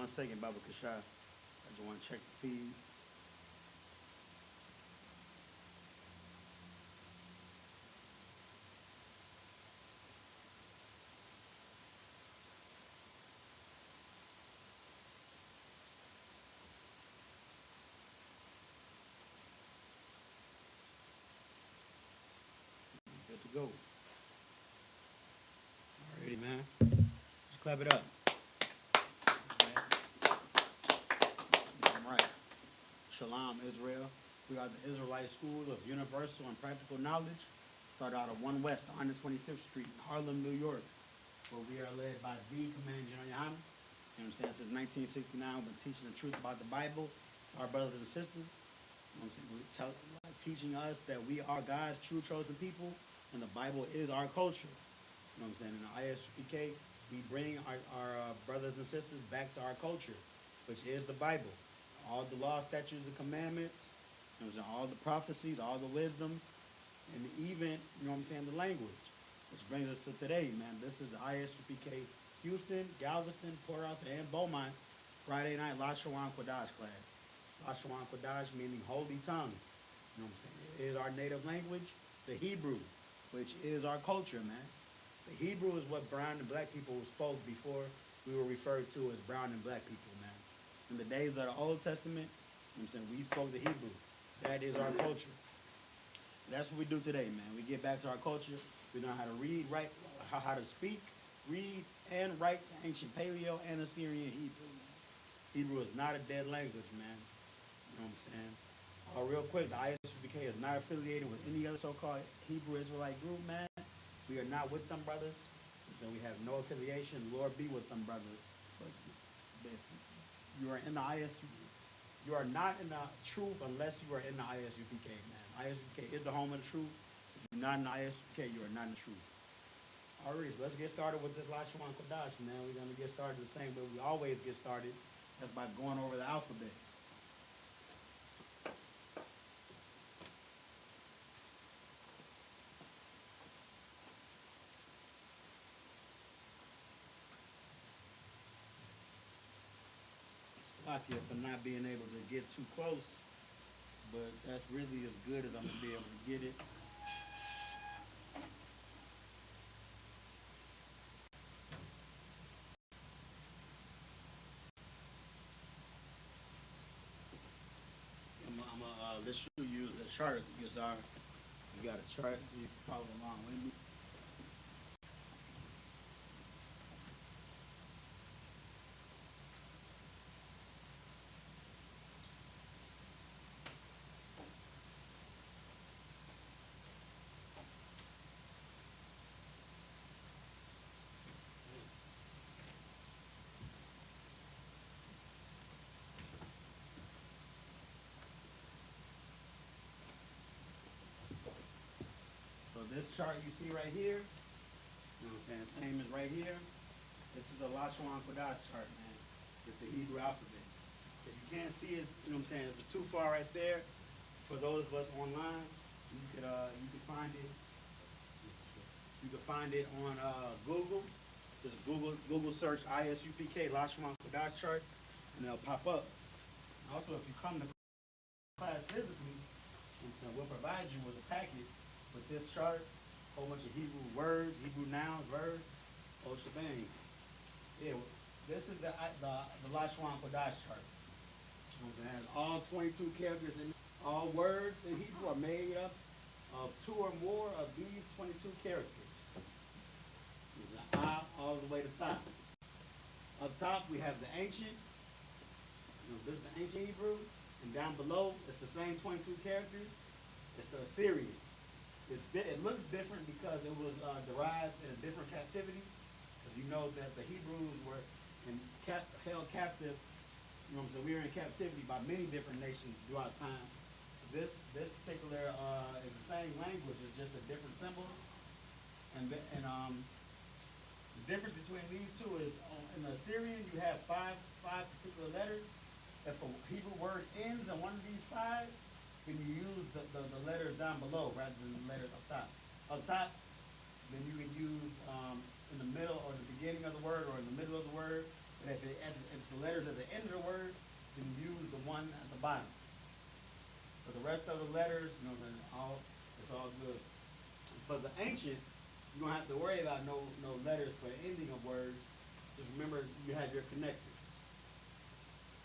1 second, Baba Kasha. I just want to check the feed. Good to go. Alrighty, man. Just clap it up. All right. Shalom, Israel. We are the Israelite School of Universal and Practical Knowledge. Started out of 1 West, 125th Street, Harlem, New York, where we are led by the Command General Yohana. You understand? Since 1969, we've been teaching the truth about the Bible to our brothers and sisters. You know what I'm saying? Teaching us that we are God's true chosen people, and the Bible is our culture. You know what I'm saying? In the ISUPK, we bring our brothers and sisters back to our culture, which is the Bible. All the law, statutes, and commandments, you know what I'm saying? All the prophecies, all the wisdom, and even, you know what I'm saying, the language. Which brings us to today, man. This is the ISUPK Houston, Galveston, Port Arthur, and Beaumont Friday night Lashawan Qadash class. Lashawan Qadash meaning holy tongue. You know what I'm saying? It is our native language, the Hebrew, which is our culture, man. The Hebrew is what brown and black people spoke before we were referred to as brown and black people, man. In the days of the Old Testament, you know what I'm saying, we spoke the Hebrew. That is our culture. That's what we do today, man. We get back to our culture. We know how to read, write, how to speak, read, and write the ancient Paleo and Assyrian Hebrew. Hebrew is not a dead language, man. You know what I'm saying? Real quick, the ISUPK is not affiliated with any other so-called Hebrew Israelite group, man. We are not with them brothers. So we have no affiliation. Lord be with them brothers. But if you are in the ISUPK, you are not in the truth unless you are in the ISUPK, man. ISUPK is the home of the truth. If you're not in the ISUPK, you are not in the truth. All right, so let's get started with this Lashawan Qadash, man. We're going to get started the same way we always get started. That's by going over the alphabet. Slovakia for not being able to get too close, but that's really as good as I'm going to be able to get it. Let's show you the chart. Because you got a chart. You can follow along with me. So this chart you see right here, you know what I'm saying, same as right here. This is the Lashawan Qadash chart, man. It's the Hebrew alphabet. If you can't see it, you know what I'm saying, if it's too far right there, for those of us online, you could find it. You can find it on Google. Just Google search ISUPK Lashawan Qadash chart, and it'll pop up. Also, if you come to class physically, we'll provide you with a packet with this chart, a whole bunch of Hebrew words, Hebrew nouns, verbs, whole shebang. Yeah, this is the Lashawan Qadash chart. It has all 22 characters in it. All words in Hebrew are made up of 2 or more of these 22 characters. There's an I all the way to top. Up top, we have the ancient. This is the ancient Hebrew. And down below, it's the same 22 characters. It's the Assyrian. It looks different because it was derived in a different captivity. Because you know that the Hebrews were held captive. You know what I'm saying? We were in captivity by many different nations throughout time. This particular is the same language. It's just a different symbol. And the difference between these two is in the Assyrian you have five particular letters. If a Hebrew word ends on one of these 5, then you use the letters down below rather than the letters up top. Up top, then you can use in the middle or the beginning of the word or in the middle of the word. But if the letters at the end of the word, then use the one at the bottom. For the rest of the letters, then it's all good. For the ancient, you don't have to worry about no letters for the ending of words. Just remember you have your connectors.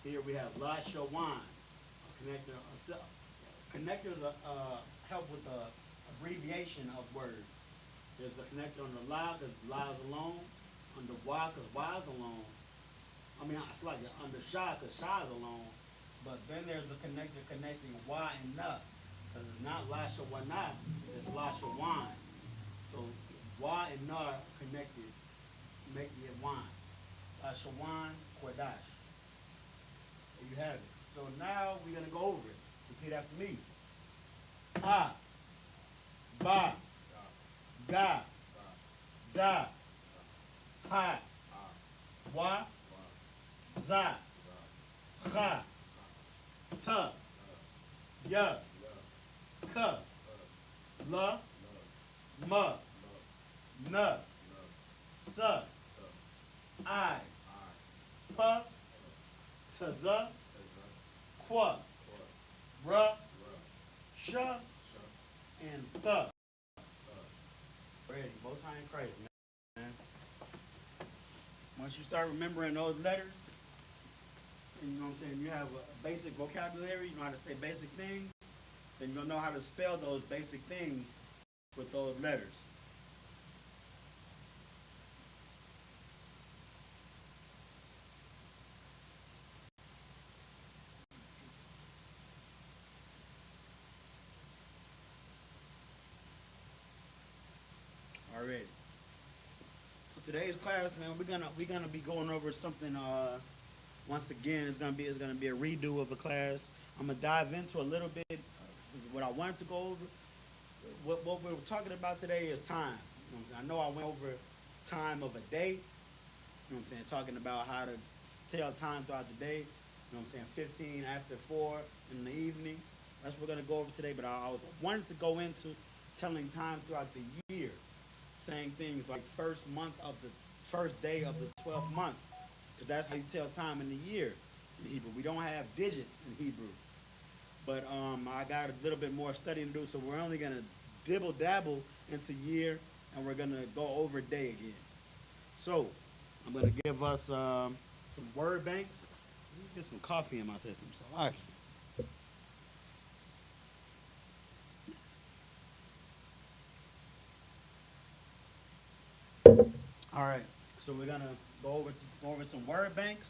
Here we have Lashawan, a connector. Connectors help with the abbreviation of words. There's a connector on the La, because La is alone. On the Wa, because Wa is alone. I mean, it's like on the Sha, because Sha is alone. But then there's the connector connecting Wa and Na. Because it's not Lashawana, it's Lashawan. So Wa and Na connected, making it Wan. Lashawan Qadash. There you have it. So now we're going to go over it. Repeat after me. Ha, Ba, Ga, Da, Ha, Wa, Za, Cha, Ta, Ya, Ka, La, Ma, Na, Sa, I, Pa, Taza, Qua, Ra, Sha, and Tha. Ready, both time Christ, man. Once you start remembering those letters, and you know what I'm saying, you have a basic vocabulary, you know how to say basic things, then you'll know how to spell those basic things with those letters. Alright. So today's class, man, we're gonna be going over something. Once again, it's gonna be a redo of the class. I'm gonna dive into a little bit what I wanted to go over. What we're talking about today is time. I know I went over time of a day. You know what I'm saying? Talking about how to tell time throughout the day. You know what I'm saying? 15 after 4 in the evening. That's what we're gonna go over today. But I wanted to go into telling time throughout the year. Saying things like first day of the 12th month, because that's how you tell time in the year in Hebrew. We don't have digits in Hebrew, but I got a little bit more studying to do, so we're only gonna dibble dabble into year, and we're gonna go over day again. So I'm gonna give us some word banks. Let me get some coffee in my system. So all right, so we're gonna go over some word banks,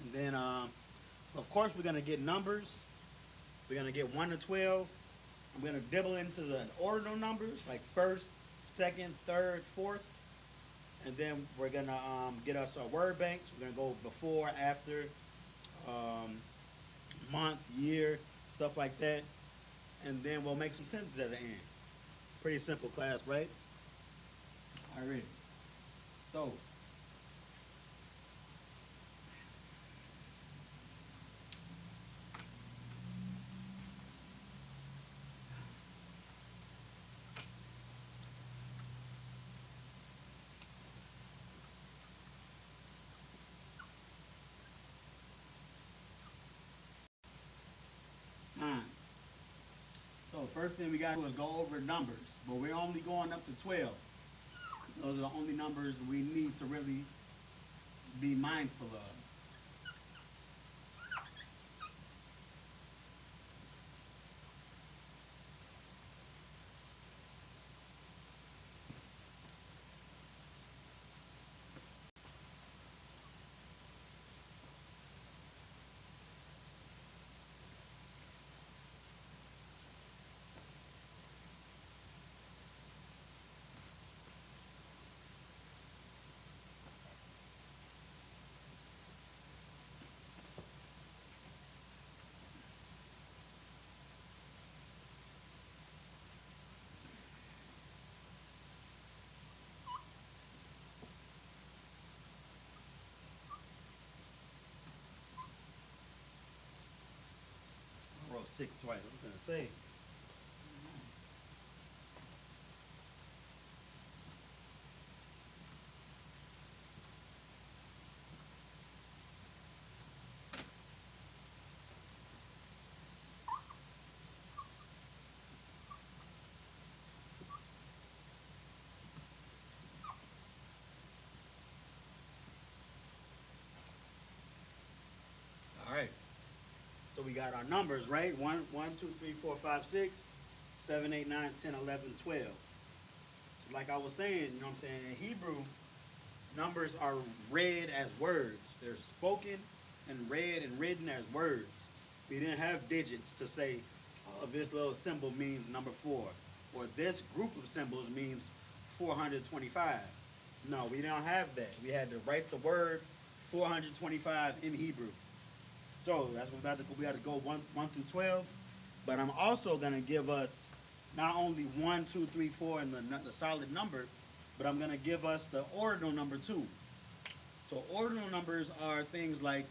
and then of course we're gonna get numbers. We're gonna get 1 to 12. I'm gonna dibble into the ordinal numbers like first, second, third, fourth, and then we're gonna get us our word banks. We're gonna go before, after, month, year, stuff like that, and then we'll make some sentences at the end. Pretty simple class, right? All right. So, time. So first thing we got to do is go over numbers, but we're only going up to 12. Those are the only numbers we need to really be mindful of. I wrote 6 twice. I was gonna say. got our numbers, right? 2, 3, 4, 5, 6, 7, 8, 9, 10, 11, 12. So like I was saying, you know what I'm saying? In Hebrew, numbers are read as words. They're spoken and read and written as words. We didn't have digits to say, oh, this little symbol means number 4, or this group of symbols means 425. No, we don't have that. We had to write the word 425 in Hebrew. So that's what we got to go 1 through 12. But I'm also gonna give us not only 1, 2, 3, 4 and the solid number, but I'm gonna give us the ordinal number too. So ordinal numbers are things like,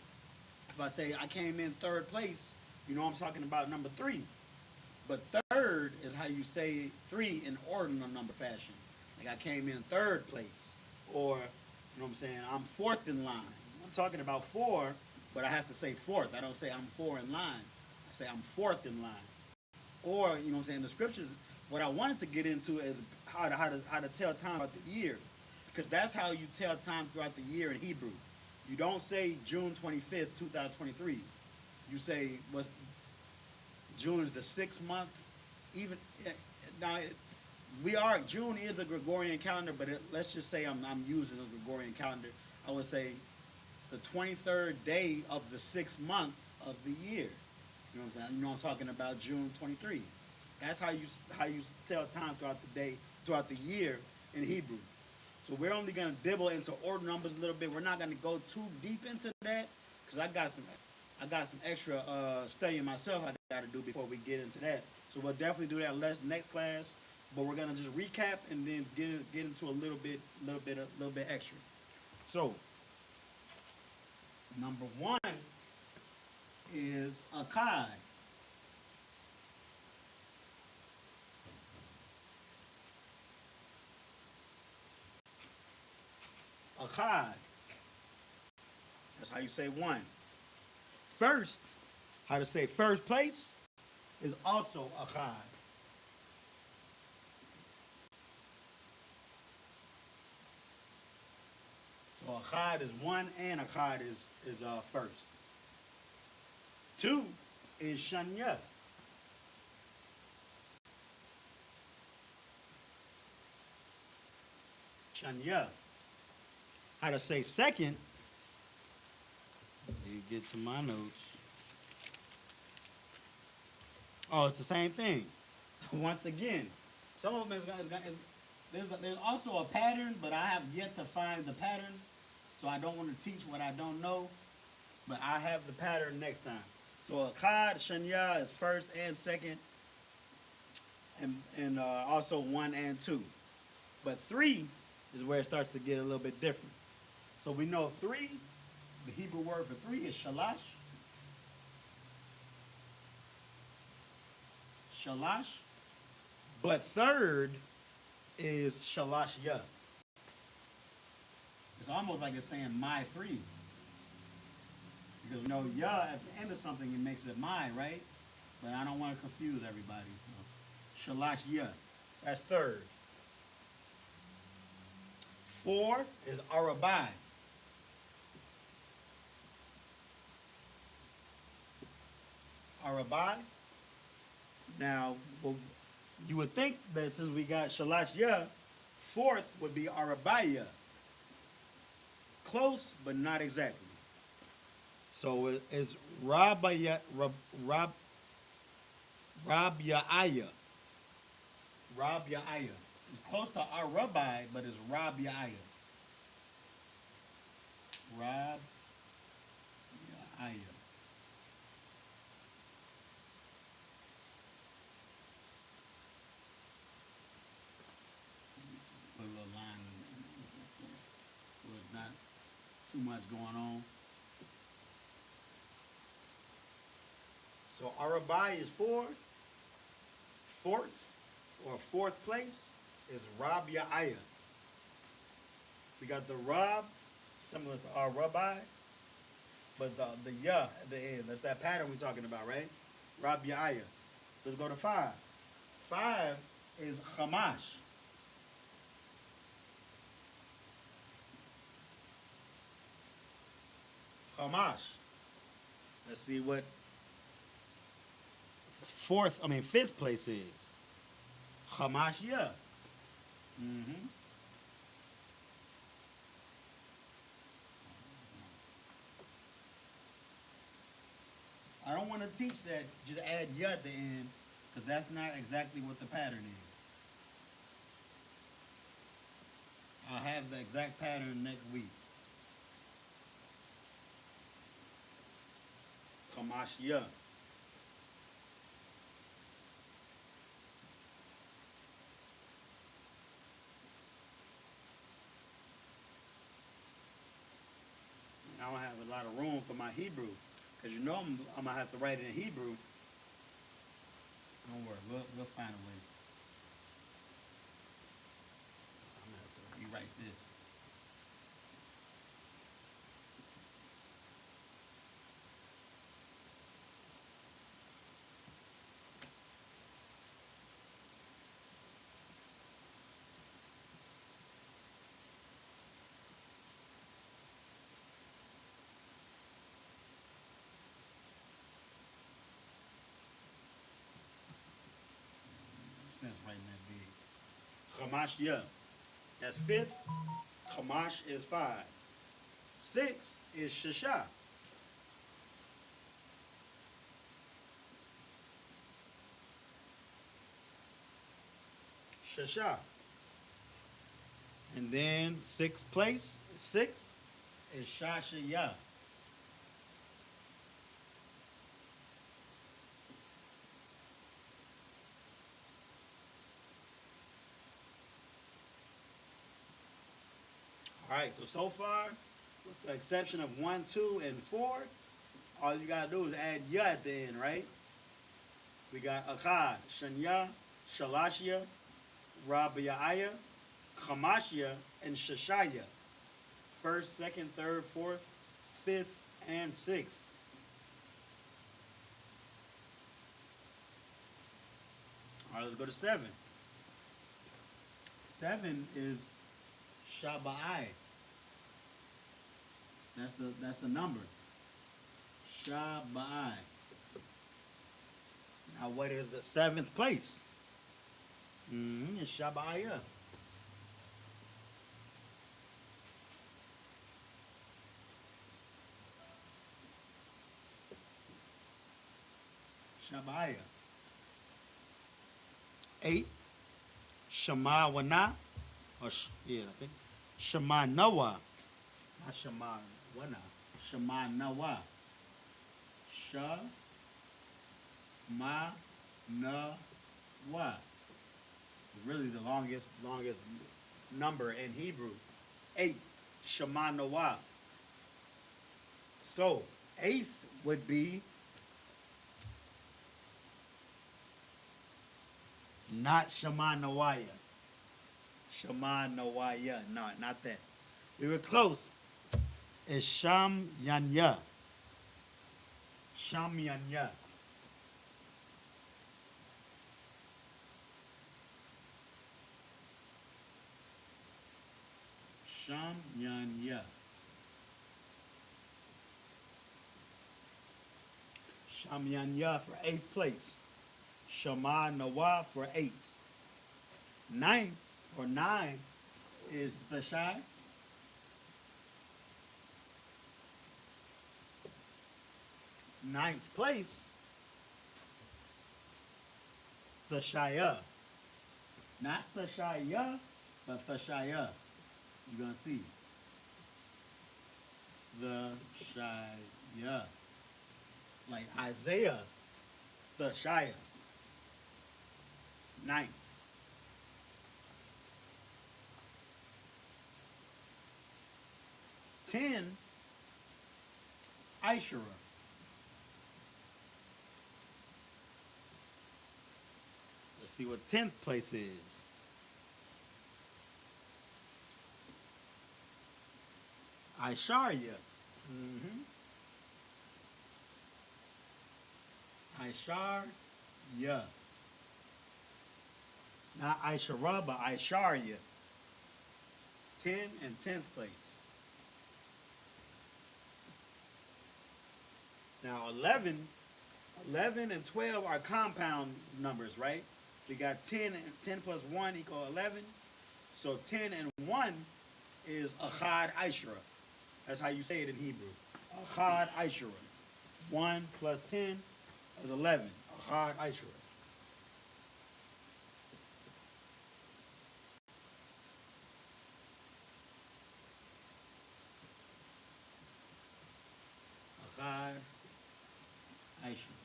if I say I came in third place, you know I'm talking about number 3. But third is how you say 3 in ordinal number fashion. Like I came in third place, or you know what I'm saying, I'm fourth in line. I'm talking about 4, but I have to say fourth. I don't say I'm 4 in line. I say I'm fourth in line. Or, you know what I'm saying, the scriptures, what I wanted to get into is how to tell time throughout the year. Because that's how you tell time throughout the year in Hebrew. You don't say June 25th, 2023. You say, what's June is the 6th month. Even now, June is a Gregorian calendar, but let's just say I'm using a Gregorian calendar. I would say the 23rd day of the 6th month of the year. You know what I'm saying? You know I'm talking about June 23. That's how you tell time throughout the day, throughout the year in Hebrew. So we're only gonna dibble into order numbers a little bit. We're not gonna go too deep into that because I got some extra studying myself I got to do before we get into that. So we'll definitely do that next class. But we're gonna just recap and then get into a little bit extra. So number 1 is Akai. Akai. That's how you say 1. First, how to say first place is also Akai. So Achad is 1 and Achad is first. 2 is Shanya. Shanya. How to say second? Let me get to my notes. Oh, it's the same thing. Once again, some of them there's also a pattern, but I have yet to find the pattern, so I don't want to teach what I don't know. But I have the pattern next time. So Akkad, Shanya is first and second, and also 1 and 2. But 3 is where it starts to get a little bit different. So we know 3, the Hebrew word for 3 is shalash. Shalash. But third is shalashya. It's almost like it's saying my 3. Because you know, ya at the end of something, it makes it my, right? But I don't want to confuse everybody. So shalashya. That's third. 4 is arabai. Arabai. Now, well, you would think that since we got Shalashya, 4th would be Arabaya. Close, but not exactly. So it's Rabya'aya. Rabya'aya. It's close to Arabai, but it's Rabya'aya. Rabya'aya. Put a little line so it's not too much going on. So Arabai is 4. 4th or 4th place is Rabya'aya. We got the Rab, similar to our Rabbi, but the Ya at the end. That's that pattern we're talking about, right? Rabya'aya. Let's go to 5. 5 is Chamash. Chamash. Let's see what fifth place is Hamashia. Mm-hmm. I don't want to teach that just add ya at the end because that's not exactly what the pattern is. I'll have the exact pattern next week. Hamashia. I don't have a lot of room for my Hebrew because you know I'm gonna have to write it in Hebrew. Don't worry, we'll find a way. I'm gonna have to rewrite this. Sense writing that big. Hamashia. That's fifth. Hamash is 5. 6 is Shasha. Shasha. And then 6th place, 6 is Shashaya. All right, so far, with the exception of 1, 2, and 4, all you gotta do is add ya at the end, right? We got Akkad, Shanya, Shalashia, Rabiaya, Chamashia, and Shashaya. First, second, third, fourth, fifth, and sixth. All right, let's go to 7. 7 is Shabai. That's the number. Shabai. Now, what is the 7th place? It's Shabaya. Shabaya. 8, Shema Wana. I think. Shema Noah. Not Shema Wana. Shema Noah. Ma Noah. Really the longest number in Hebrew. 8, Shema Noah. So 8th would be not Shema Noaya. Shema Noaya. No, not that. We were close. It's Sham Yanya. Sham Yanya. Sham Yanya. Sham Yanya for 8th place. Shema Noah for 8. 9 or 9 is Thashai. 9th place, Thashaya. Not Thashaya, but Thashaya. You're going to see. Thashaya. Like Isaiah, Thashaya. 9th. 10, Ishara. Let's see what 10th place is. Isharya. Isharya. Not Ishara, but Isharya. 10 and 10th place. Now 11 11 and 12 are compound numbers, right? We got 10 and 10 plus 1 equal 11. So 10 and 1 is Achad Aishra. That's how you say it in Hebrew. Achad Aishra. 1 plus 10 is 11. Achad Aishra. Achad Aishra.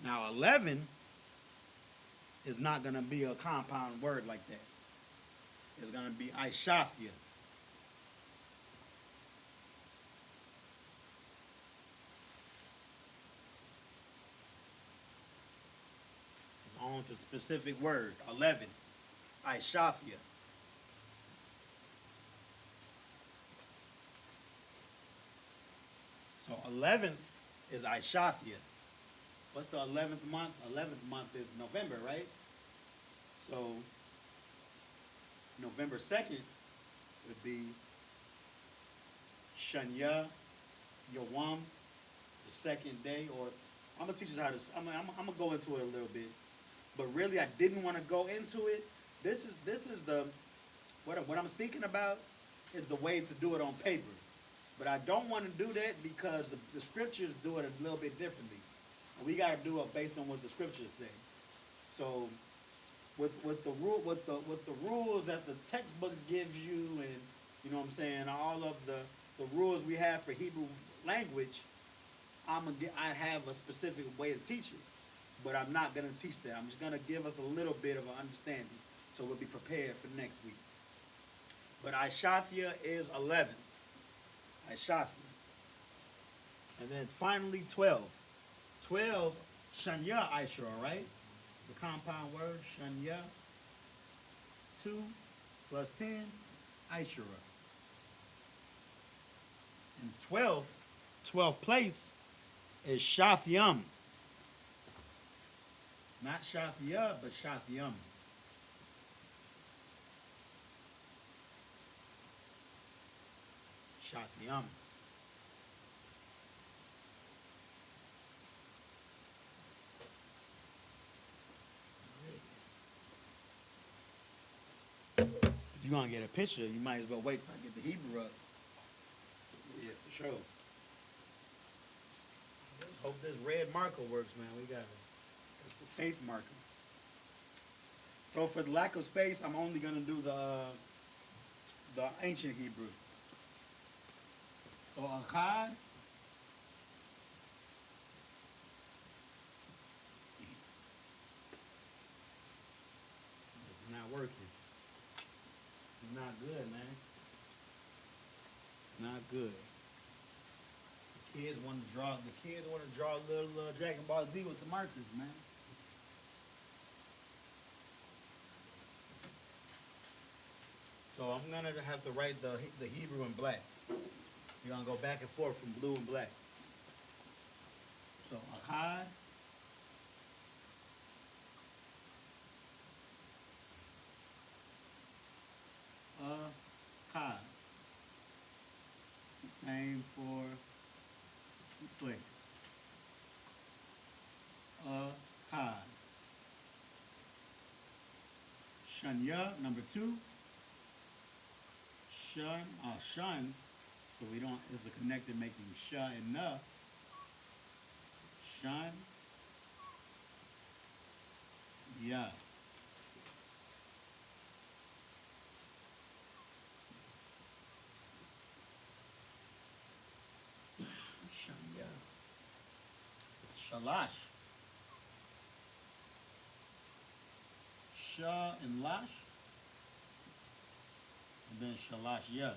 Now 11 is not going to be a compound word like that. It's going to be Aishathia. It's on to specific word. 11. Aishathia. So 11th is Aishathia. What's the 11th month? 11th month is November, right? So November 2nd would be Shanya Yawam, the second day. Or I'm gonna teach us how to. I'm gonna go into it a little bit, but really I didn't want to go into it. This is the what I'm speaking about is the way to do it on paper, but I don't want to do that because the scriptures do it a little bit differently. And we got to do it based on what the scriptures say. So, with the rules that the textbooks gives you, and you know what I'm saying, all of the rules we have for Hebrew language, I have a specific way to teach it, but I'm not gonna teach that. I'm just gonna give us a little bit of an understanding, so we'll be prepared for next week. But Aishathia is 11. Aishathia, and then finally 12. 12, Shanya Aishra, right? The compound word, Shanya. 2 plus 10, Aishra. And 12th place is Shathyam. Not Shathia, but Shathyam. Shathyam. If you're gonna get a picture, you might as well wait till I get the Hebrew up. Yeah, for sure. Let's hope this red marker works, man. We got a safe marker. So for the lack of space, I'm only gonna do the ancient Hebrew. So Akkad is not working. It's not good, man. Not good. The kids want to draw a little Dragon Ball Z with the markers, man. So I'm gonna have to write the Hebrew in black. You're gonna go back and forth from blue and black. So Akkad. Akkad. Same for the place. Akkad. Shanya, number 2. Shun. So we don't, it's a connected making sha and na. Shun. Ya. Shanya. Shalash. Sha and lash. And then shalash ya.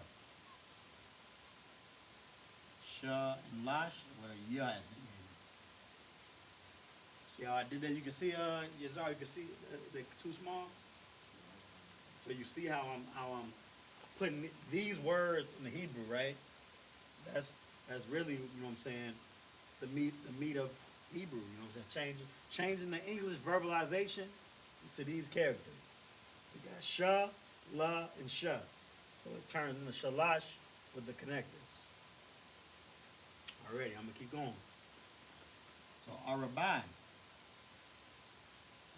Sha and lash with a ya at the end. See how I did that? You can see, Yazar, you can see they're too small. So you see how I'm putting these words in the Hebrew, right? That's really, you know what I'm saying, the meat of Hebrew, you know what I'm saying? Changing the English verbalization to these characters. We got sha, la, and sha. So it turns into shalash with the connectors. Already, I'm gonna keep going. So Arabai.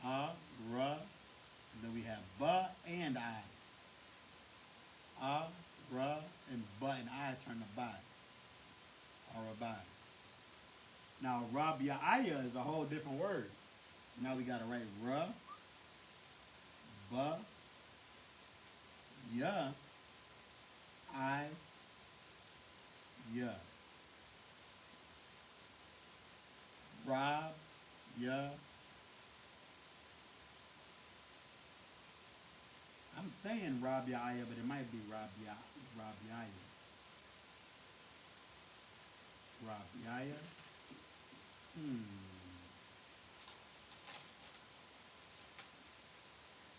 Ra. And then we have ba and I. Ra, and ba and I turn to ba. Arabai. Now Rabiaya is a whole different word. Now we gotta write ra, ba, ya, I, ya. Rab, ya. I'm saying Rabiaya, but it might be Rabiaya. Rabiaya. Hmm.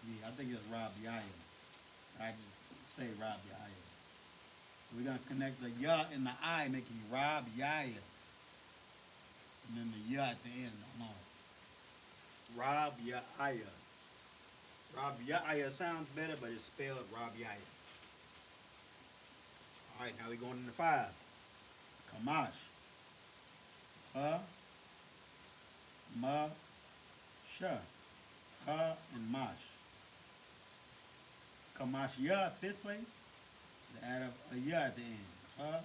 Yeah, I think it's Rabiaya. I just say Rabiaya. We're gonna connect the ya and the I, making Rabiaya. And then the ya at the end. No. Rabiaya. Rabiaya sounds better, but it's spelled Rabiaya. All right, now we're going into 5. Kamash. Ha, ma, sha. Ha and mash. Kamash ya, 5th place. To add a ya at the end. Ha,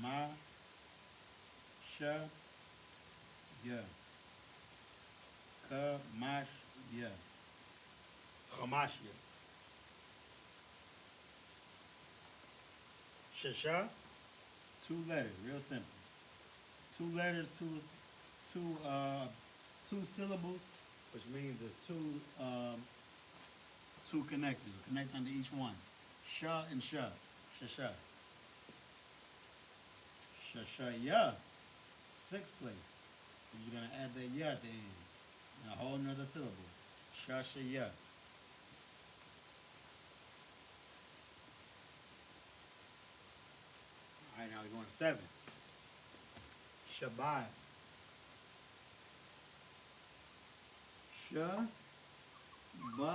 ma, sha, ya. Kamash ya. Kamash ya. Shasha, 2 letters, real simple. 2 letters, two syllables, which means there's two connectors, connect under each one. Sha and sha, shasha. Shashaya, 6th place. You're gonna add the ya at the end, and a whole nother syllable. Shashaya. All right, now we're going to 7. Shabbat. Sha, ba,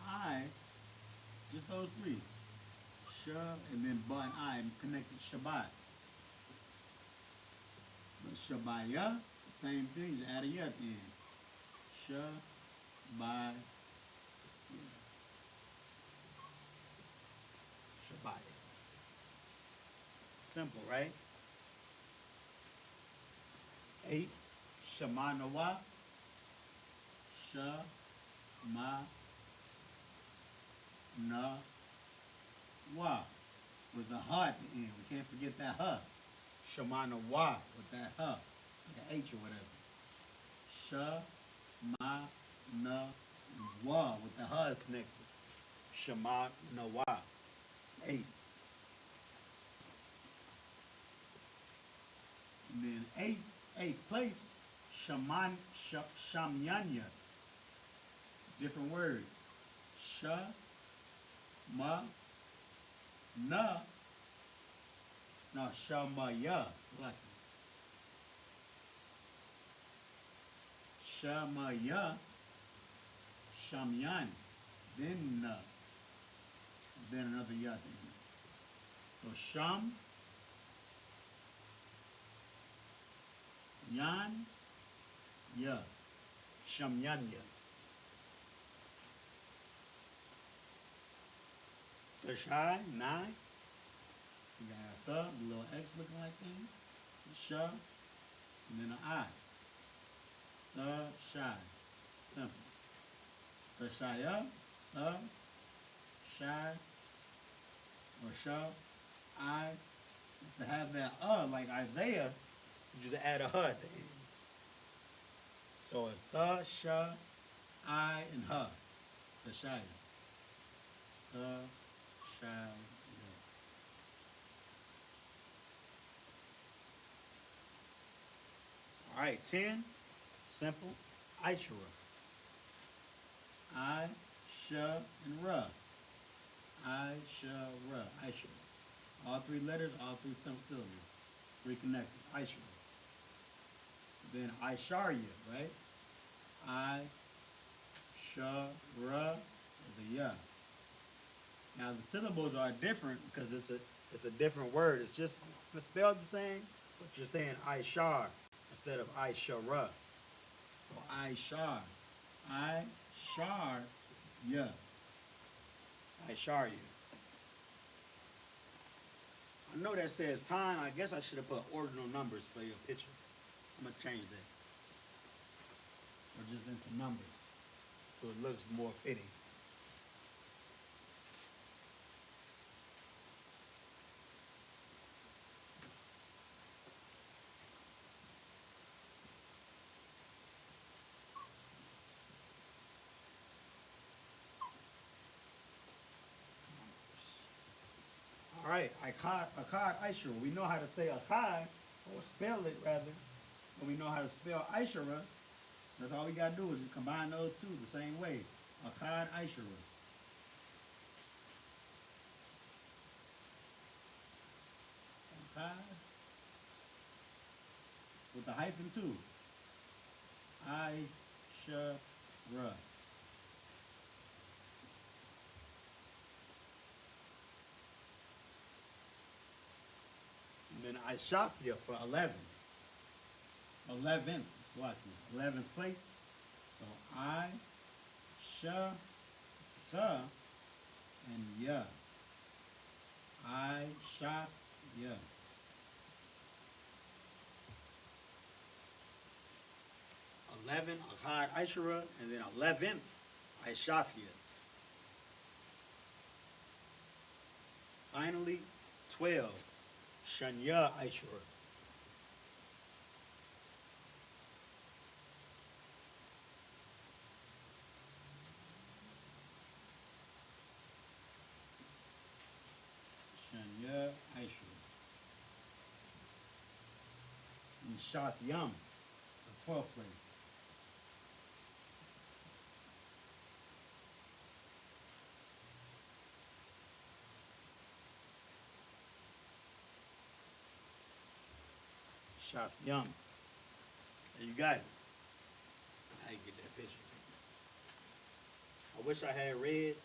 I, just those 3. Sha, and then ba and I connected Shabbat. But Shabaya, same thing, just add a ya at the end. Sha, ba, Shabaya. Simple, right? 8. Shema Nawa. Sha, ma, na, wa. With the ha at the end. We can't forget that ha. Shema Nawa with that ha. The H or whatever. Sha, ma, na, wa with the ha is connected. Shema Nawa. 8. And then 8th place, Shamyanya. Different word. Sha, ma, na. No, Shamaya. Select it. Shamaya. Shamyan. Then na. Then another ya thing. So Sham, Yan, ya. Shamyanya. Tashai, 9. You got a little X looking like thing. Sha, and then an I. Shy. Simple. Tashaya, shy, or sha, I. To have that like Isaiah, you just add a at the end. So it's the, sha, I, and her. Tashaya. The, shy, All right, 10. Simple. Ishura. I, sha, and ra. I, sha, ra. Ishura. All 3 letters, all 3 syllables. 3 connected. Ishura. Then Isharya, right? I, sha, ra, is a ya. Now the syllables are different because it's a different word. It's spelled the same, but you're saying Ishar instead of Ishara. So Ishar. Ishar ya. Ishar ya. I know that says time. I guess I should have put ordinal numbers for your picture. I'm gonna change that. Or just into numbers. So it looks more fitting. All right, Akkad, Ishara. We know how to say Akkad, or spell it rather, and we know how to spell Ishara. That's all we gotta do is just combine those two the same way. Akkad, Ishara. Akkad with the hyphen too. Ishara. And then Ishafia for 11. 11th, Swati. 11th place. So I, Sha, Tha, and Ya. I, Sha, Ya. 11, Akkad, Ishara, and then 11th, Ishafia. Finally, 12, Shanya, Ishara. Shanya, Ishara. And Shatyam, the 12th place. Shatyam. There you got it. How you get that picture. I wish I had red,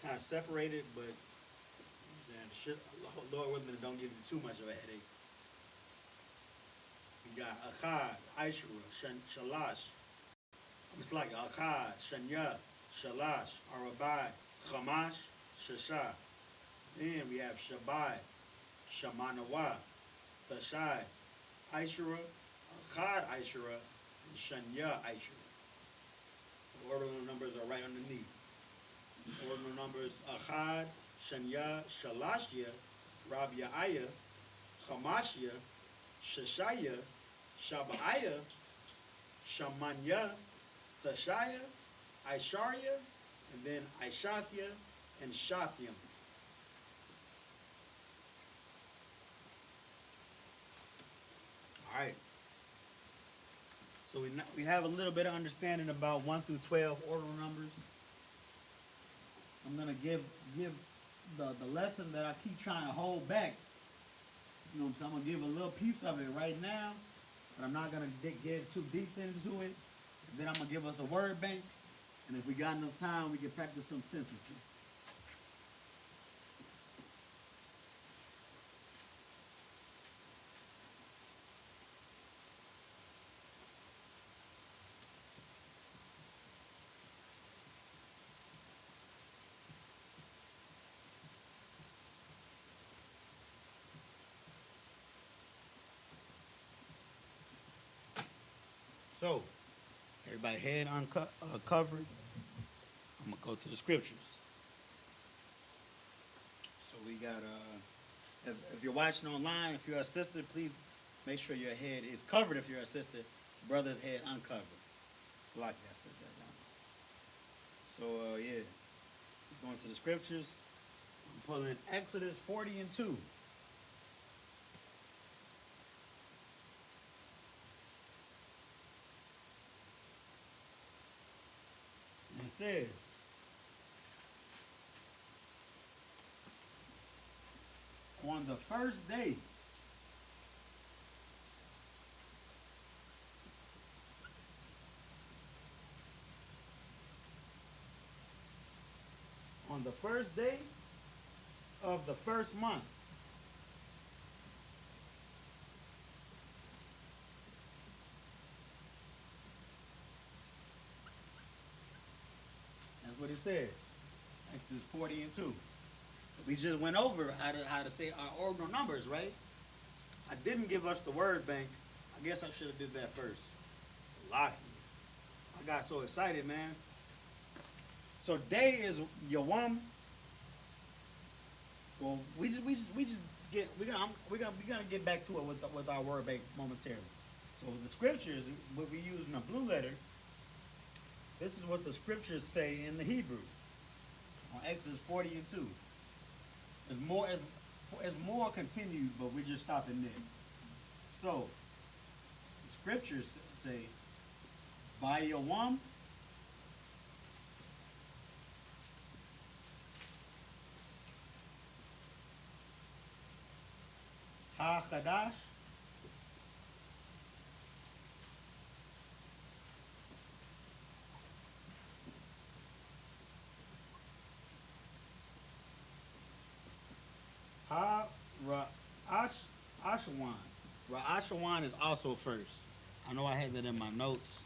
kind of separated, but you know Lord willing, don't give you too much of a headache. We got Akkad, Ishara, Shalash. It's like Akkad, Shanya, Shalash, Arabai, Chamash, Shasha. Then we have Shabai, Shamanawa, Tashai, Ishara, Akkad, Ishara, and Shanya, Ishara. The ordinal numbers are right underneath. The ordinal numbers Akkad, Shanya, Shalashya, Rabia'aya, Chamashya, Shashaya, Shaba'aya, Shamanya, Tashaya, Isharya, and then Ishathya and Shathyam. All right. So we have a little bit of understanding about 1 through 12 ordinal numbers. I'm gonna give the lesson that I keep trying to hold back. You know, so I'm gonna give a little piece of it right now, but I'm not gonna get too deep into it. And then I'm gonna give us a word bank, and if we got enough time, we can practice some sentences. So, everybody head covered. I'm gonna go to the scriptures. So we got if you're watching online, if you're a sister, please make sure your head is covered. If you're a sister, brother's head uncovered. It's like I said that down. So yeah, going to the scriptures. I'm pulling Exodus 40 and 2. And it says, on the first day on the first day of the first month. That's what it said. Exodus 40 and 2. We just went over how to say our ordinal numbers, right? I didn't give us the word bank. I guess I should have did that first. Lucky. I got so excited, man. So day is Yawam. Well, we just get we gonna get back to it with our word bank momentarily. So the scriptures, what we use in the blue letter, this is what the scriptures say in the Hebrew on Exodus 40 and 2. It's more continued, but we're just stopping there. So the scriptures say, by Yawam, Qadash, Lashawan. Lashawan is also first. I know I had that in my notes,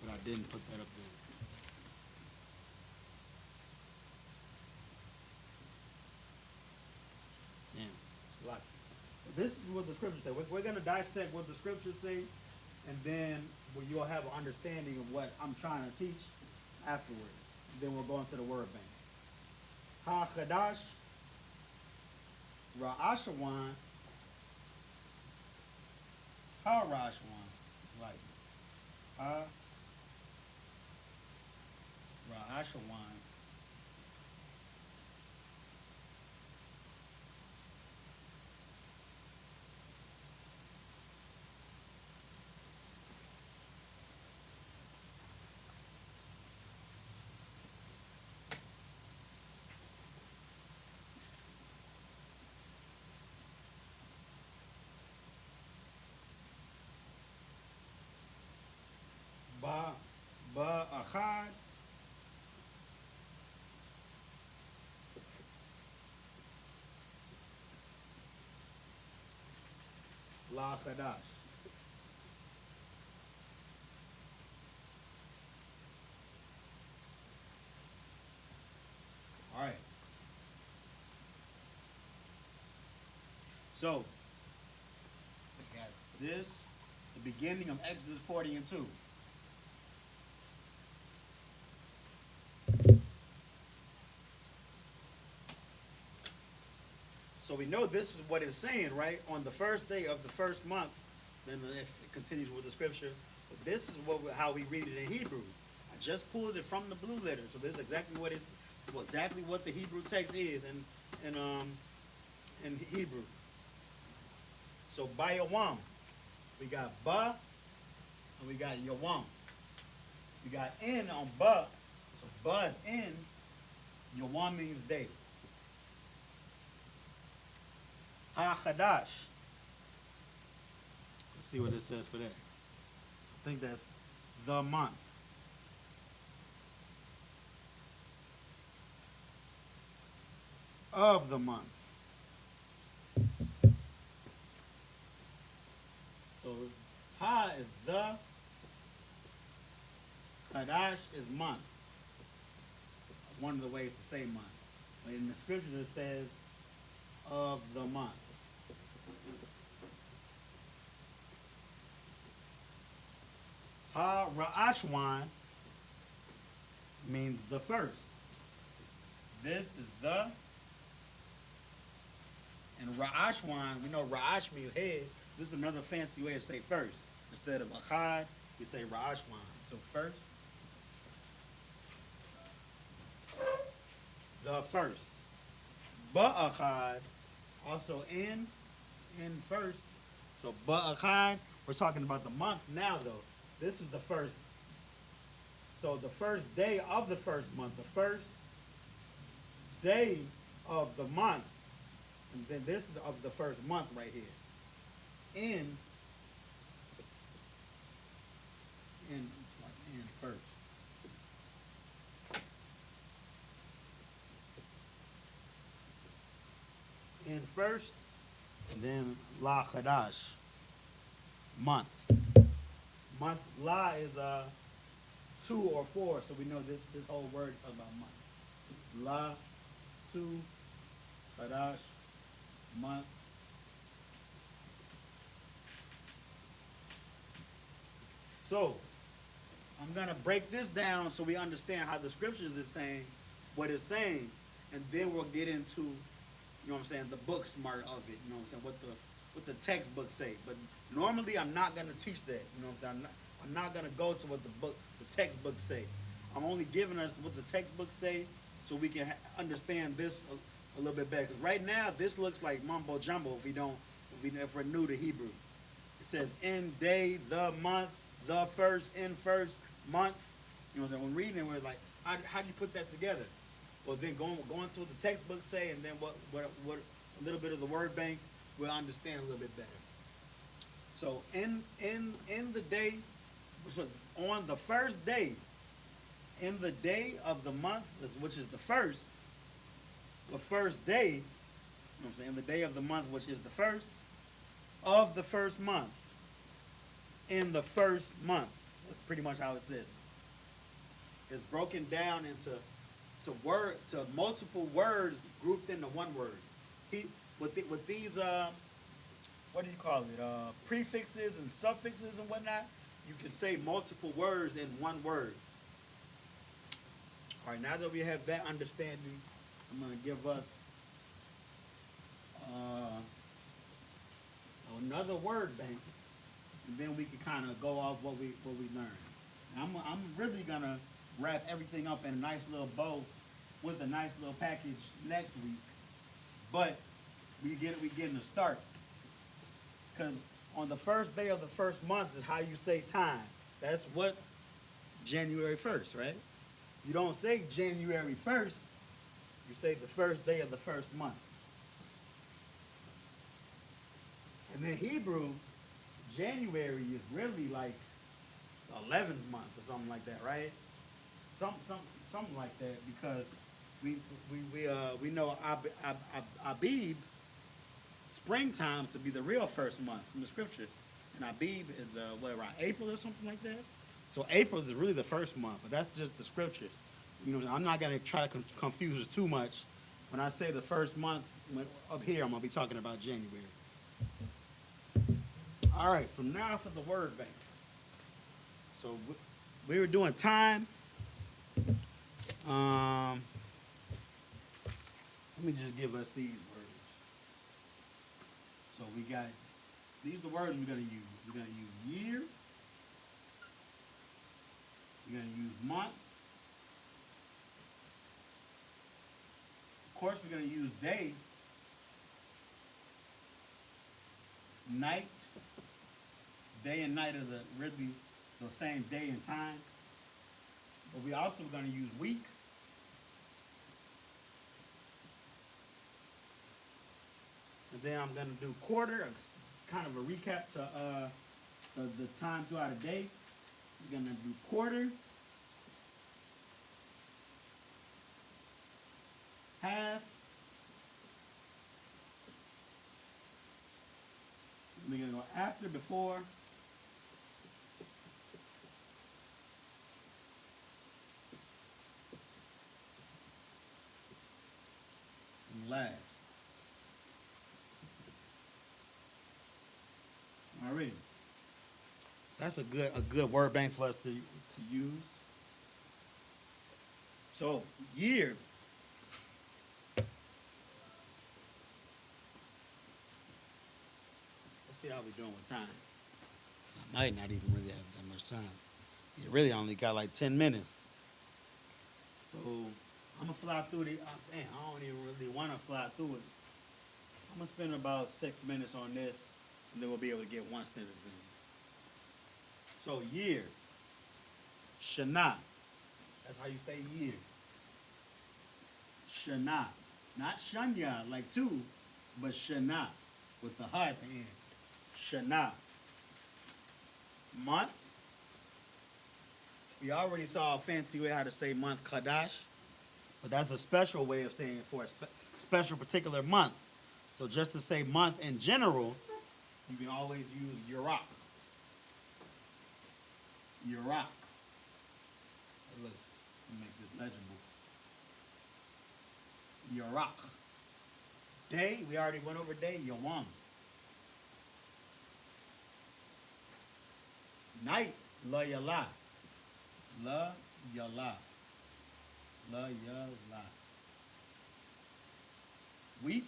but I didn't put that up there. Damn, it's a lot. This is what the scriptures say. We're going to dissect what the scriptures say, and then you'll have an understanding of what I'm trying to teach afterwards. Then we'll go into the word bank. Qadash, Lashawan, Lashawan. It's like Lashawan. Achad, Qadash. All right. So we got this, the beginning of Exodus 40 and 2. So we know this is what it's saying, right? On the first day of the first month, then it continues with the scripture. But this is how we read it in Hebrew. I just pulled it from the blue letter, so this is exactly what the Hebrew text is in Hebrew. So by Yawam, we got ba, and we got Yawam. We got in on ba, so ba is in. Yawam means day. Qadash. Let's see what it says for that. I think that's the month. Of the month. So Ha is the, Qadash is month. One of the ways to say month. But in the scriptures it says of the month. Lashawan means the first. This is the, and Lashawan, we know Ra'ash means head. This is another fancy way to say first. Instead of Achad, we say Lashawan. So first, the first. Ba'achad, also in first. So Ba'achad, we're talking about the month now though. This is the first. So the first day of the first month, the first day of the month, and then this is of the first month right here. In first. in first, and then La Qadash, month. Month La is 2 or 4, so we know this whole word is talking about month. La, 2, Qadash, month. So I'm gonna break this down so we understand how the scriptures is saying what it's saying, and then we'll get into, you know what I'm saying, the book smart of it, you know what I'm saying, what the textbooks say. But normally I'm not gonna teach that, you know what I'm saying. I'm not gonna go to what the textbooks say. I'm only giving us what the textbooks say so we can understand this a little bit better. Because right now this looks like mumbo jumbo if we're new to Hebrew. It says in day, the month, the first, in first, month. You know what I'm saying? When reading it, we're like, how do you put that together? Well, then going to what the textbooks say, and then what a little bit of the word bank, we'll understand a little bit better. So in the day, so on the first day, in the day of the month, which is the first day, you know what I'm saying, the day of the month, which is the first of the first month, in the first month. That's pretty much how it says. It's broken down into multiple words grouped into one word. With these what do you call it? Prefixes and suffixes and whatnot, you can say multiple words in one word. All right, now that we have that understanding, I'm going to give us another word bank, and then we can kind of go off what we learned. I'm really going to wrap everything up in a nice little bow with a nice little package next week, but we getting a start. Because on the first day of the first month is how you say time. That's what January 1st, right? You don't say January 1st. You say the first day of the first month. And then Hebrew, January is really like the 11th month or something like that, right? Something like that, because we know Abib, springtime, to be the real first month from the scripture, and Abib is around April or something like that. So April is really the first month, but that's just the scriptures. You know, I'm not going to try to confuse us too much. When I say the first month up here, I'm going to be talking about January. All right, so now for the word bank. So we were doing time. Let me just give us these words. So we got, these are the words we're going to use. We're going to use year. We're going to use month. Of course, we're going to use day, night. Day and night are really the same day and time. But we also going to use week. And then I'm going to do quarter, kind of a recap to the time throughout a day. We're going to do quarter, half, we're going to go after, before, and last. All right. So that's a good word bank for us to use. So year. Let's see how we're doing with time. I might not even really have that much time. You really only got like 10 minutes. So I'm gonna fly through the. Man, I don't even really want to fly through it. I'm gonna spend about 6 minutes on this, and then we'll be able to get one sentence in. So year, Shana. That's how you say year. Shana, not Shanya like two, but Shana with the ha at the end. Shana. Month. We already saw a fancy way how to say month, Qadash, but that's a special way of saying it for a special particular month. So just to say month in general, you can always use Yurak. Yurak. Look, let me make this legible. Yurak. Day, we already went over day, Yawam. Night, La Yala. La Yala. La Yala. Week.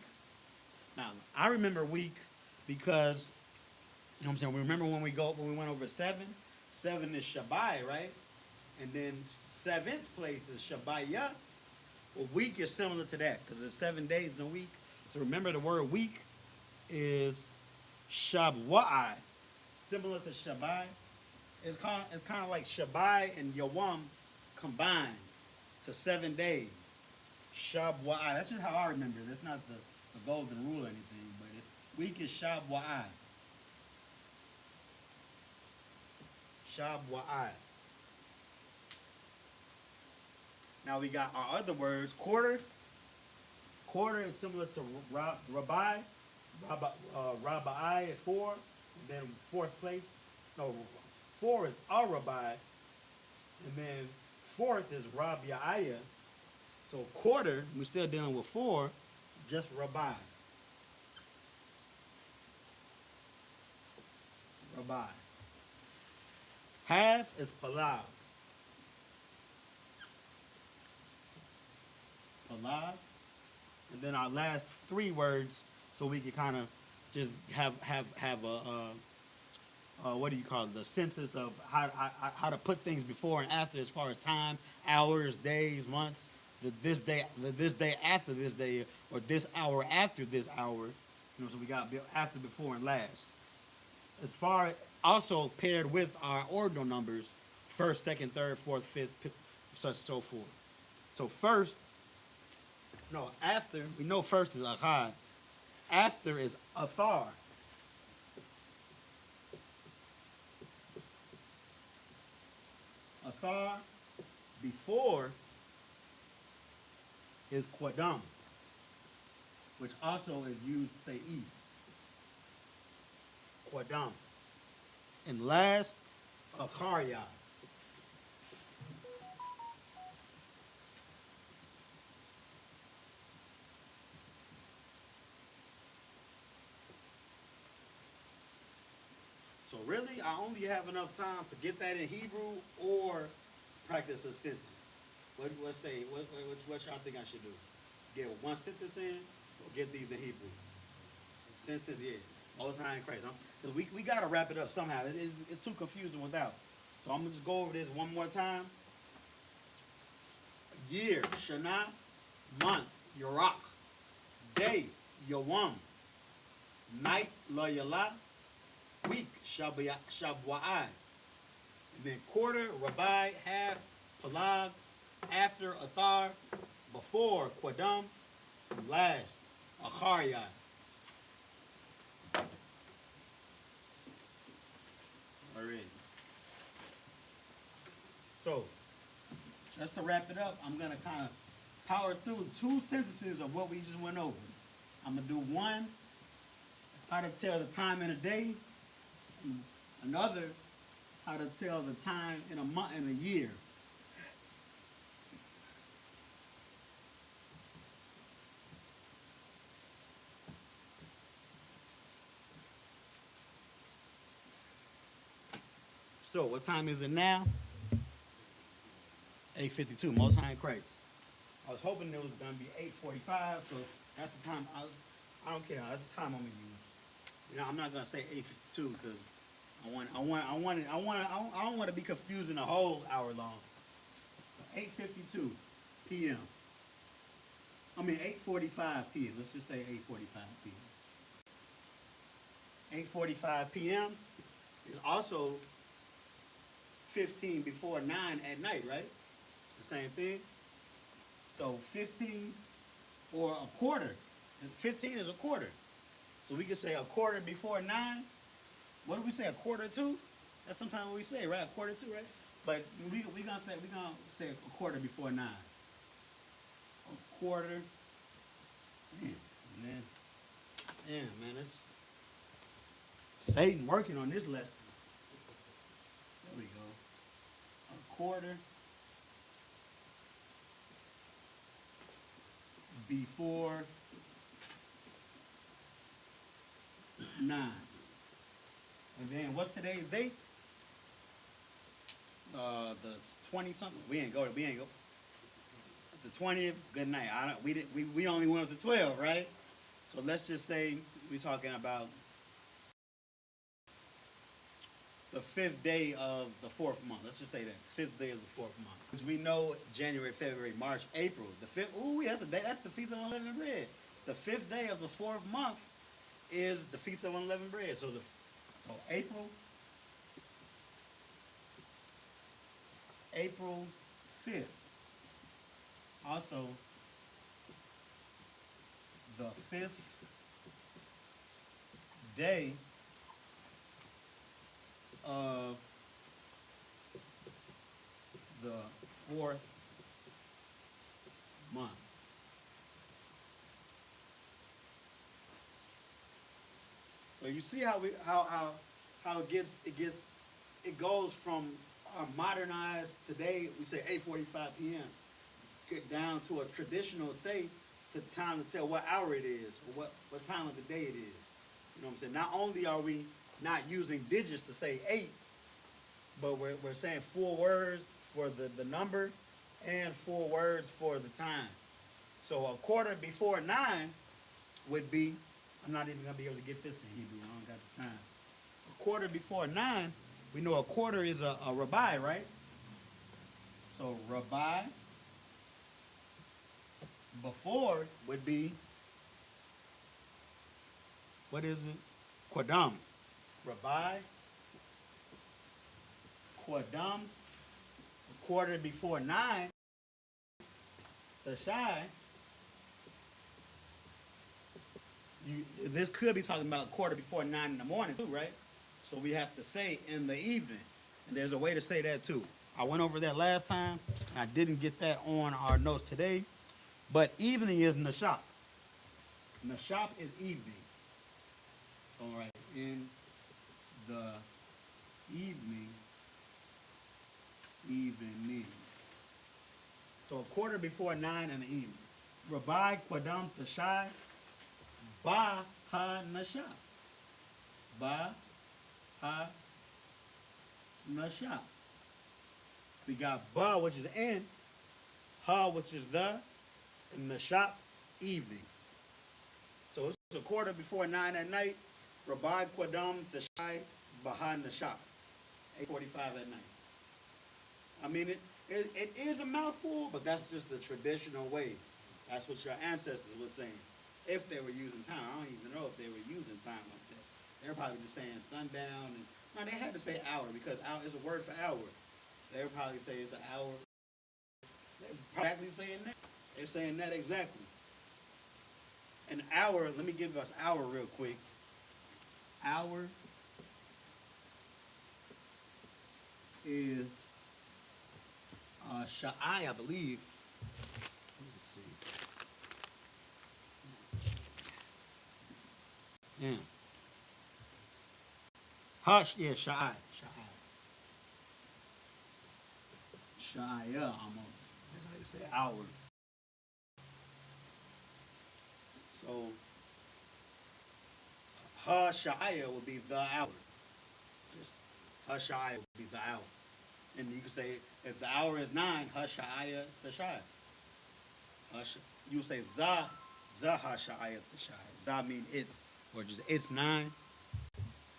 Now, I remember week because, you know what I'm saying, we remember when we went over seven? Seven is Shabbai, right? And then seventh place is Shabbaya. Well, week is similar to that because there's 7 days in a week. So remember the word week is Shabwai. Similar to Shabbai. It's kind of like Shabbai and Yawam combined to 7 days. Shabwai. That's just how I remember it. That's not the golden rule or anything, but week is Shabwai. Shabwai. Now we got our other words. Quarter. Quarter is similar to Rabbi. Rabbi is 4. And then fourth place. No, 4 is Arabai. And then fourth is Rabi'aya. So quarter, we're still dealing with 4, just Rabbi. Rabbi. Half is Palag. Palag. And then our last 3 words, so we can kind of just have a what do you call it? The census of how to put things before and after, as far as time, hours, days, months. This day after this day, or this hour after this hour. You know, so we got after, before, and last. As far as also paired with our ordinal numbers, first, second, third, fourth, fifth, such and so forth. So first, no, after, we know first is Achad. After is Athar. Athar. Before is Qadam, which also is used to say east. Qadam. And last, Akharya. So really, I only have enough time to get that in Hebrew or practice a sentence. What y'all think I should do? Get one sentence in, or get these in Hebrew? Sentence, yeah. Most High in Christ. Because we got to wrap it up somehow. It's too confusing without. So I'm going to just go over this one more time. Year, Shana. Month, Yurak. Day, Yawam. Night, La Yala. Week, Shabwai. And then quarter, Rabbi. Half, Palag. After, Athar. Before, Qadam. And last, Akharya. Alright. So, just to wrap it up, I'm going to kind of power through 2 sentences of what we just went over. I'm going to do one, how to tell the time in a day. And another, how to tell the time in a month, in a year. So, what time is it now? 8:52, Most High in Christ. I was hoping it was going to be 8:45, so that's the time. I don't care. That's the time I'm going to use. You know, I'm not going to say 8:52 because I don't want to be confusing the whole hour long. So 8:52 p.m. I mean 8:45 p.m. Let's just say 8:45 p.m. 8:45 p.m. is also 15 before 9 at night, right? It's the same thing. So 15 or a quarter. 15 is a quarter. So we could say a quarter before 9. What do we say? A quarter to? That's sometimes what we say, right? A quarter to, right? But we gonna say a quarter before 9. A quarter. Man, Yeah, man, it's Satan working on this lesson. There we go. A quarter before 9. And then what's today's date? The 20 something. We ain't go. The 20th. Good night. I don't. We did. We only went up to 12, right? So let's just say we're talking about the 5th day of the 4th month. Let's just say that 5th day of the 4th month. Because we know January, February, March, April. The 5th. Ooh, that's a day. That's the Feast of Unleavened Bread. The 5th day of the 4th month is the Feast of Unleavened Bread. So April 5th. Also, the 5th day of the 4th month. So you see how it goes from our modernized today, we say 8:45 p.m. get down to a traditional say to time to tell what hour it is or what time of the day it is. You know what I'm saying? Not only are we not using digits to say 8, but we're saying 4 words for the number and 4 words for the time. So a quarter before 9 would be, I'm not even going to be able to get this in Hebrew. I don't got the time. A quarter before 9, we know a quarter is a rabbi, right? So rabbi before would be, what is it? Quadam. Rabbi, Quadam, a quarter before 9, the Shai. This could be talking about quarter before 9 in the morning too, right? So we have to say in the evening. And there's a way to say that too. I went over that last time, and I didn't get that on our notes today. But evening is Nashap. Nashap is evening. All right, in the evening. So a quarter before 9 in the evening. Rabbi Quadam Tashai Ba Ha Nashap. Ba Ha Nashap. We got Ba, which is in, Ha, which is the, and Nashap, evening. So it's a quarter before 9 at night. Rabbi Quadam Tashai Baha Nashap. 8:45 at night. I mean, it is a mouthful, but that's just the traditional way. That's what your ancestors were saying. If they were using time. I don't even know if they were using time like that. They were probably just saying sundown. No, they had to say hour because hour is a word for hour. They would probably say it's an hour. They're exactly saying that. They're saying that exactly. An hour, let me give us hour real quick. Hour is Sha'ai, I believe. Let me see. Yeah. Hush, yeah, Sha'ai. Sha'ai, almost. That's how you say hour. So, Sha'ai would be the hour. Just Sha'ai would be the hour. And you can say, if the hour is 9, Hasha'aya Tashai. You would say Za Hasha'aya Tashai. Za means it's, or just it's 9.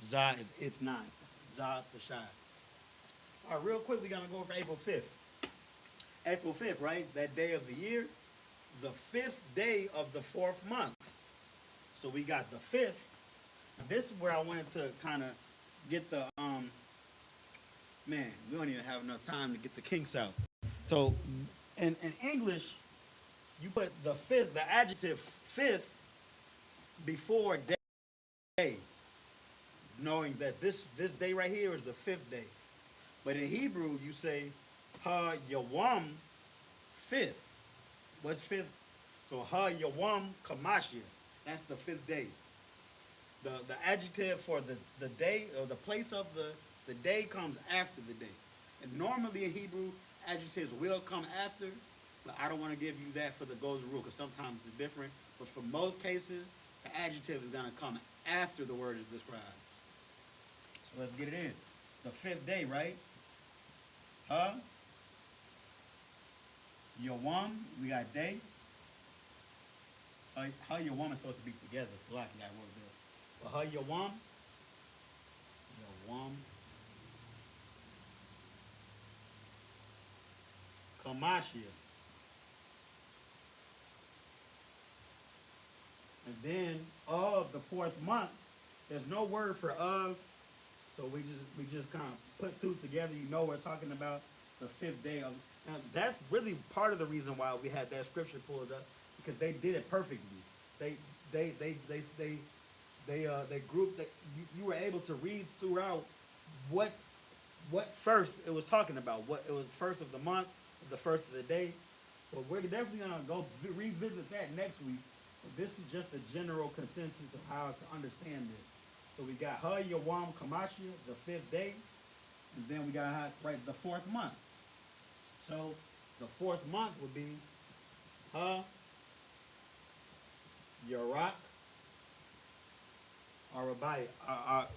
Za is it's 9. Za Tashai. All right, real quick, we're going to go over April 5th. April 5th, right? That day of the year. The 5th day of the 4th month. So we got the 5th. This is where I wanted to kind of get the, man, we don't even have enough time to get the kinks out. So in English, you put the 5th, the adjective 5th, before day, knowing that this day right here is the 5th day. But in Hebrew, you say Ha Yawam 5th. What's 5th? So Ha Yawam Kamashia. That's the 5th day. The adjective for the day or the place of the day comes after the day. And normally in Hebrew, adjectives will come after, but I don't want to give you that for the golden rule because sometimes it's different. But for most cases, the adjective is going to come after the word is described. So let's get it in. The fifth day, right? Yawam, we got day. How Yawam is supposed to be together. So like I wrote there. But how Yawam, Kamashia. And then of the fourth month, there's no word for of, so we just kind of put two together. You know we're talking about the fifth day of. Now that's really part of the reason why we had that scripture pulled up because they did it perfectly. They grouped that you were able to read throughout what first it was talking about. What it was first of the month, the first of the day. But we're definitely gonna go revisit that next week. But this is just a general consensus of how to understand this. So we got Ha Yawam Kamashia, the fifth day, and then we got the fourth month. So the fourth month would be Ha Yarak Arabai,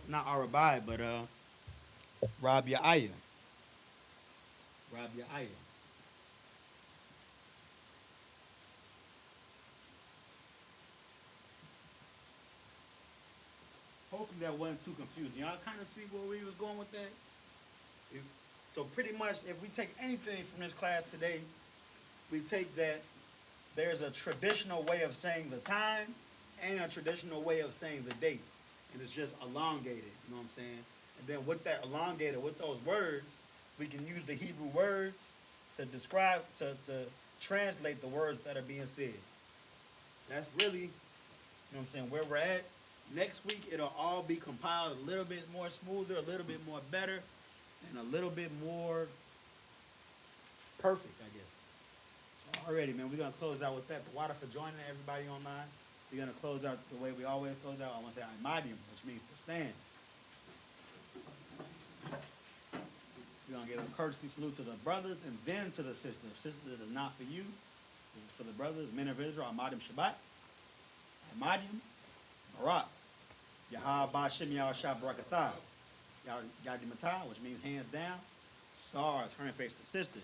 not Arabai, but Rabia'ayah. Rabia'ayah. Hopefully that wasn't too confusing. Y'all kind of see where we was going with that? So pretty much, if we take anything from this class today, we take that there's a traditional way of saying the time and a traditional way of saying the date. And it's just elongated, you know what I'm saying? And then with that elongated, with those words, we can use the Hebrew words to describe, to translate the words that are being said. That's really, you know what I'm saying, where we're at. Next week, it'll all be compiled a little bit more smoother, a little bit more better, and a little bit more perfect, I guess. So already, man, we're going to close out with that. But water for joining everybody online. We're going to close out the way we always close out. I want to say Imadium, which means to stand. We're going to give a courtesy salute to the brothers and then to the sisters. Sisters, this is not for you. This is for the brothers, men of Israel. Imadium Shabbat. Imadium Barak. Yahah Ba'Shem Yahushua Barakatah. Yadi Matah, which means hands down. Sar, turning face to sisters.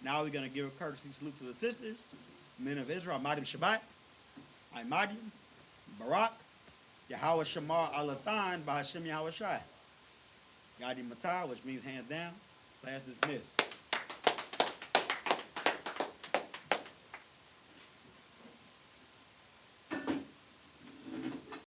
Now we're going to give a courtesy salute to the sisters, men of Israel. Imadium Shabbat. Imadium Barak. Yahweh Shamar Alathan Ba'Shem Yahushua. Yadi Matah, which means hands down. Class dismissed.